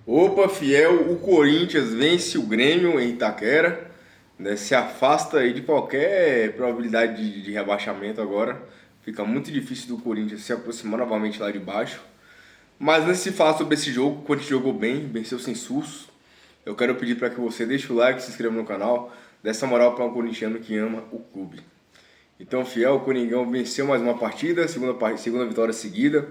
Opa, fiel, o Corinthians vence o Grêmio em Itaquera, né? Se afasta aí de qualquer probabilidade de rebaixamento agora. Fica muito difícil do Corinthians se aproximar novamente lá de baixo. Mas antes de falar sobre esse jogo, o Corinthians jogou bem, venceu sem sustos. Eu quero pedir para que você deixe o like, se inscreva no canal, dê essa moral para um corintiano que ama o clube. Então, fiel, o Coringão venceu mais uma partida, segunda vitória seguida.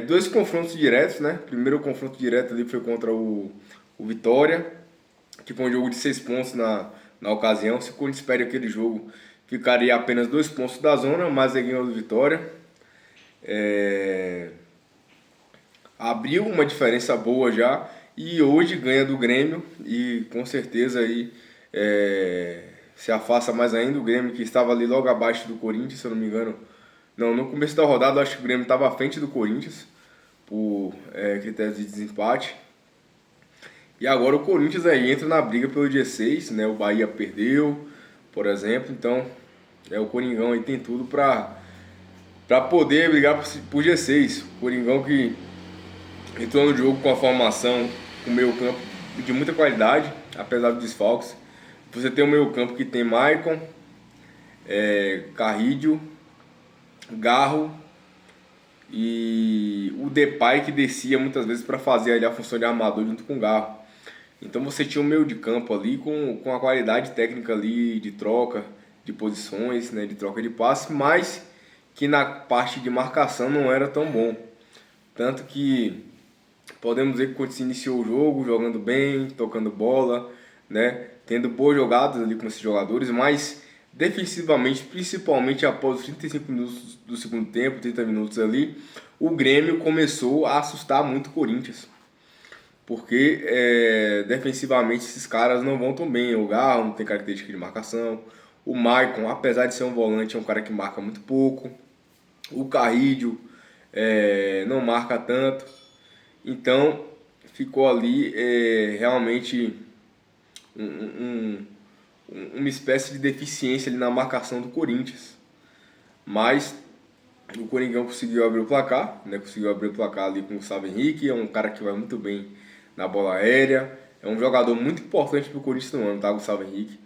Dois confrontos diretos, né? Primeiro confronto direto ali foi contra o Vitória, que foi um jogo de 6 pontos na ocasião. Se o Corinthians perde aquele jogo, ficaria apenas 2 pontos da zona, mas ele ganhou do Vitória. É, Abriu uma diferença boa já e hoje ganha do Grêmio e com certeza aí se afasta mais ainda. O Grêmio que estava ali logo abaixo do Corinthians, se eu não me engano. Não, no começo da rodada eu acho que o Grêmio estava à frente do Corinthians por critérios de desempate. E agora o Corinthians aí entra na briga pelo G6, né? O Bahia perdeu, por exemplo, então o Coringão aí tem tudo para poder brigar por G6. O Coringão que entrou no jogo com a formação, com o meio campo de muita qualidade, apesar dos desfalques. Você tem o meio campo que tem Maicon, Carrídio, Garro e o Depay que descia muitas vezes para fazer ali a função de armador junto com o Garro. Então você tinha um meio de campo ali com a qualidade técnica ali de troca de posições, né, de troca de passe, mas que na parte de marcação não era tão bom. Tanto que podemos dizer que o Corinthians iniciou o jogo jogando bem, tocando bola, né? Tendo boas jogadas ali com esses jogadores, mas defensivamente, principalmente após os 35 minutos do segundo tempo, 30 minutos ali, o Grêmio começou a assustar muito o Corinthians. Porque defensivamente esses caras não vão tão bem. O Garro não tem característica de marcação. O Maicon, apesar de ser um volante, é um cara que marca muito pouco. O Carrídio não marca tanto. Então ficou ali realmente um, uma espécie de deficiência ali na marcação do Corinthians. Mas o Coringão conseguiu abrir o placar, né? Conseguiu abrir o placar ali com o Gustavo Henrique, é um cara que vai muito bem na bola aérea, é um jogador muito importante para o Corinthians no ano, tá? Gustavo Henrique.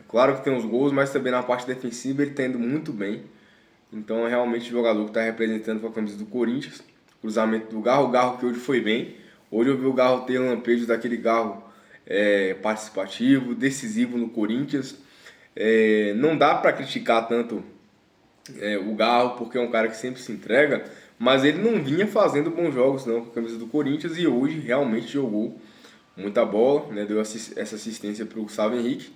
Claro que tem os gols, mas também na parte defensiva ele está indo muito bem. Então é realmente um jogador que está representando com a camisa do Corinthians. Cruzamento do Garro, o Garro que hoje foi bem. Hoje eu vi o Garro ter lampejos daquele Garro participativo, decisivo no Corinthians. Não dá para criticar tanto o Garro, porque é um cara que sempre se entrega, mas ele não vinha fazendo bons jogos não com a camisa do Corinthians e hoje realmente jogou muita bola, né? Deu essa assistência para o Gustavo Henrique.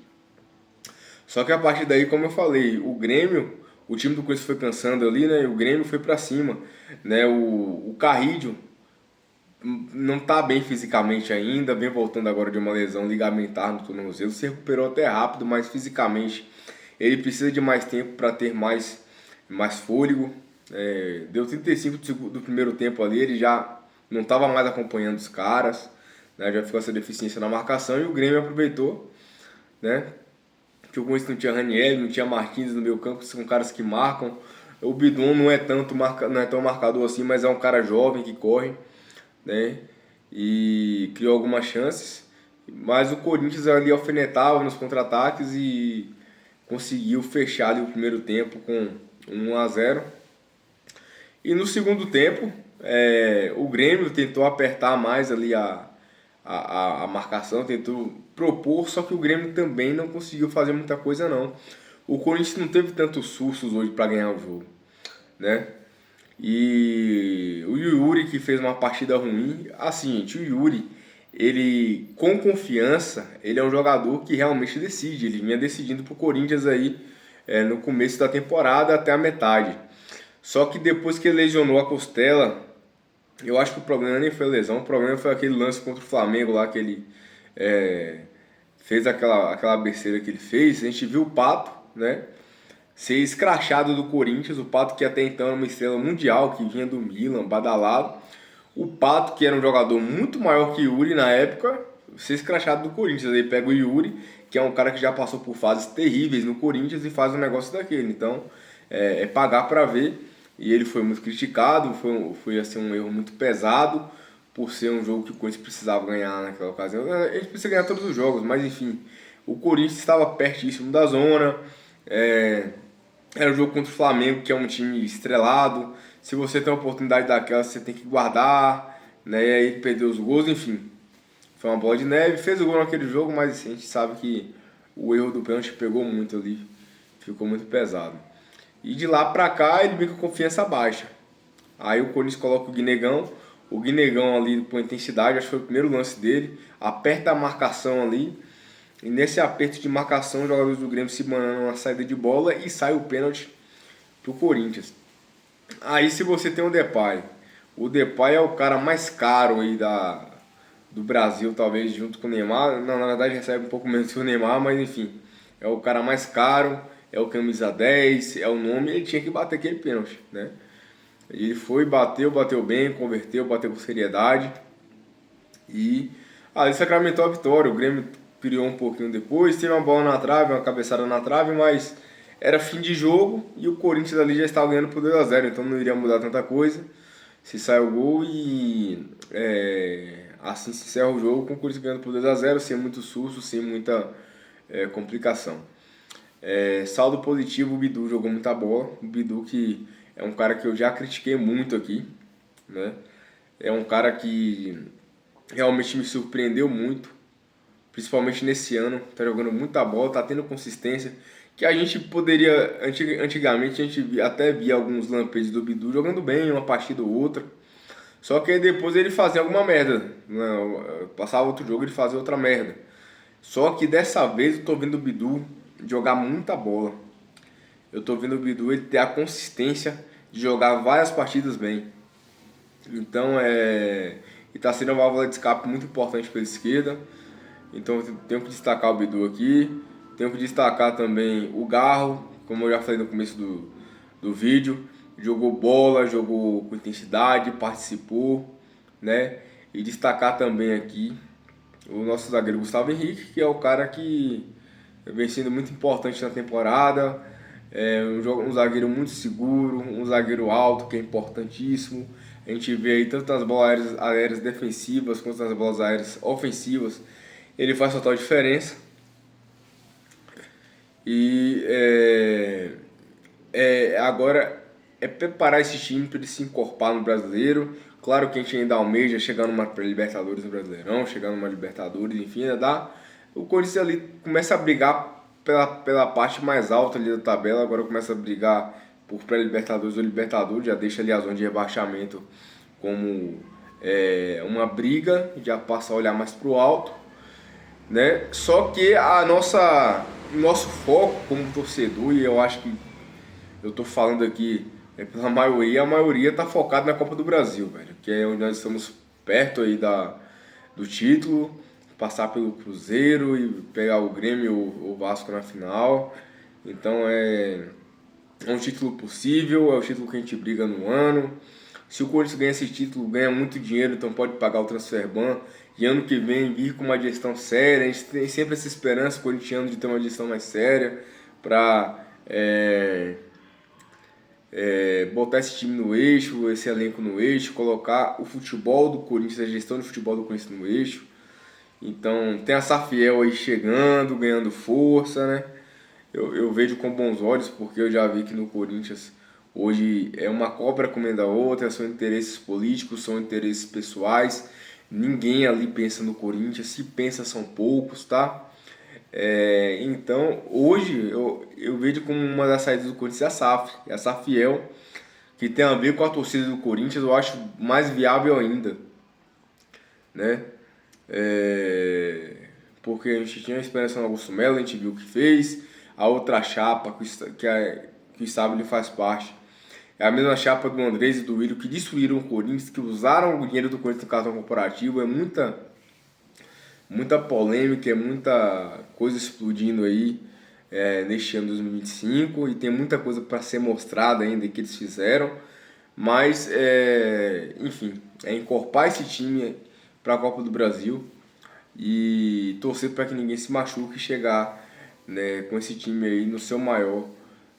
Só que a partir daí, como eu falei, o time do Corinthians foi cansando ali, né? E o Grêmio foi para cima, né? O Carrídio não está bem fisicamente ainda, vem voltando agora de uma lesão ligamentar no tornozelo, se recuperou até rápido, mas fisicamente ele precisa de mais tempo para ter mais fôlego. Deu 35 do primeiro tempo ali, ele já não estava mais acompanhando os caras, né? Já ficou essa deficiência na marcação e o Grêmio aproveitou, né? Que o Corinthians não tinha Ranieri, não tinha Marquinhos no meio campo, são caras que marcam. O Bidon não é tão marcador assim, mas é um cara jovem que corre, né? E criou algumas chances. Mas o Corinthians ali alfinetava nos contra-ataques e conseguiu fechar ali o primeiro tempo com 1-0. E no segundo tempo, o Grêmio tentou apertar mais ali a marcação, tentou propor, só que o Grêmio também não conseguiu fazer muita coisa não. O Corinthians não teve tantos sustos hoje para ganhar o jogo, né? E o Yuri que fez uma partida ruim, assim, gente, o Yuri, ele com confiança, ele é um jogador que realmente decide, ele vinha decidindo pro Corinthians aí no começo da temporada até a metade. Só que depois que ele lesionou a costela, eu acho que o problema nem foi a lesão, o problema foi aquele lance contra o Flamengo lá que ele fez aquela besteira que ele fez. A gente viu o Pato, né, ser escrachado do Corinthians, o Pato que até então era uma estrela mundial, que vinha do Milan, badalado. O Pato, que era um jogador muito maior que o Yuri na época, ser escrachado do Corinthians. Aí pega o Yuri, que é um cara que já passou por fases terríveis no Corinthians e faz um negócio daquele. Então, é pagar para ver. E ele foi muito criticado, foi assim, um erro muito pesado, por ser um jogo que o Corinthians precisava ganhar naquela ocasião. A gente precisa ganhar todos os jogos, mas enfim, o Corinthians estava pertíssimo da zona. Era um jogo contra o Flamengo, que é um time estrelado. Se você tem uma oportunidade daquela, você tem que guardar, né? E aí perdeu os gols, enfim. Foi uma bola de neve, fez o gol naquele jogo, mas a gente sabe que o erro do pênalti pegou muito ali, ficou muito pesado. E de lá pra cá ele vem com confiança baixa. Aí o Corinthians coloca o Guinegão ali com intensidade, acho que foi o primeiro lance dele, aperta a marcação ali, e nesse aperto de marcação os jogadores do Grêmio se bananam na saída de bola e sai o pênalti pro Corinthians. Aí se você tem o Depay é o cara mais caro aí do Brasil, talvez junto com o Neymar. Não, na verdade recebe um pouco menos que o Neymar, mas enfim, é o cara mais caro, é o camisa 10, é o nome, ele tinha que bater aquele pênalti, né? Ele foi, bateu bem, converteu, bateu com seriedade e ali sacramentou a vitória. O Grêmio criou um pouquinho depois, teve uma bola na trave, uma cabeçada na trave, mas era fim de jogo e o Corinthians ali já estava ganhando por 2-0, então não iria mudar tanta coisa. Se sai o gol e assim se encerra o jogo com o Corinthians ganhando por 2-0, sem muito susto, sem muita complicação. Saldo positivo, o Bidu jogou muita bola. O Bidu que é um cara que eu já critiquei muito aqui, né? É um cara que realmente me surpreendeu muito, principalmente nesse ano. Tá jogando muita bola, tá tendo consistência. Que a gente poderia, antigamente a gente até via alguns lampejos do Bidu jogando bem, uma partida ou outra. Só que aí depois ele fazia alguma merda. Não, passava outro jogo e ele fazia outra merda. Só que dessa vez eu tô vendo o Bidu jogar muita bola. Eu tô vendo o Bidu ele ter a consistência de jogar várias partidas bem. Então e tá sendo uma válvula de escape muito importante pela esquerda. Então eu tenho que destacar o Bidu aqui. Tenho que destacar também o Garro, como eu já falei no começo do vídeo. Jogou bola, jogou com intensidade, participou, né? E destacar também aqui o nosso zagueiro Gustavo Henrique, que é o cara que vem sendo muito importante na temporada. Um zagueiro muito seguro, um zagueiro alto, que é importantíssimo. A gente vê aí tanto as bolas aéreas defensivas quanto as bolas aéreas ofensivas. Ele faz total diferença. E agora é preparar esse time para ele se encorpar no brasileiro. Claro que a gente ainda almeja chegar numa Libertadores no Brasileirão, chegar numa Libertadores, enfim, ainda dá. O Corinthians ali começa a brigar pela parte mais alta ali da tabela, agora começa a brigar por pré-Libertadores ou Libertadores, já deixa ali a zona de rebaixamento como uma briga, já passa a olhar mais pro alto, né? Só que nosso foco como torcedor, e eu acho que eu tô falando aqui pela maioria, a maioria tá focada na Copa do Brasil, velho, que é onde nós estamos perto aí do título, passar pelo Cruzeiro e pegar o Grêmio ou o Vasco na final. Então é um título possível, é o título que a gente briga no ano. Se o Corinthians ganha esse título, ganha muito dinheiro, então pode pagar o transferban. E ano que vem vir com uma gestão séria. A gente tem sempre essa esperança corintiana de ter uma gestão mais séria para botar esse time no eixo, esse elenco no eixo, colocar o futebol do Corinthians, a gestão do futebol do Corinthians no eixo. Então tem a Safiel aí chegando, ganhando força, né? Eu vejo com bons olhos, porque eu já vi que no Corinthians hoje é uma cobra comendo a outra, são interesses políticos, são interesses pessoais. Ninguém ali pensa no Corinthians, se pensa são poucos, tá? Então hoje eu vejo como uma das saídas do Corinthians a Safiel, que tem a ver com a torcida do Corinthians, eu acho mais viável ainda, né? Porque a gente tinha esperança no Augusto Melo, a gente viu o que fez. A outra chapa que o Stabile faz parte é a mesma chapa do Andrés e do Willian, que destruíram o Corinthians, que usaram o dinheiro do Corinthians no cartão corporativo. É muita polêmica, é muita coisa explodindo aí neste ano de 2025 e tem muita coisa para ser mostrada ainda que eles fizeram. Mas, enfim, encorpar esse time para a Copa do Brasil e torcer para que ninguém se machuque e chegar, né, com esse time aí no seu maior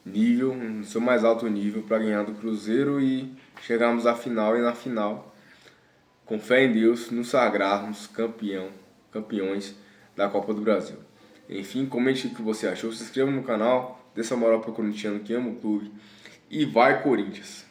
nível, no seu mais alto nível para ganhar do Cruzeiro e chegarmos à final, e na final com fé em Deus, nos sagrarmos campeões da Copa do Brasil. Enfim, comente o que você achou, se inscreva no canal, dê essa moral pro corintiano que ama o clube e vai Corinthians!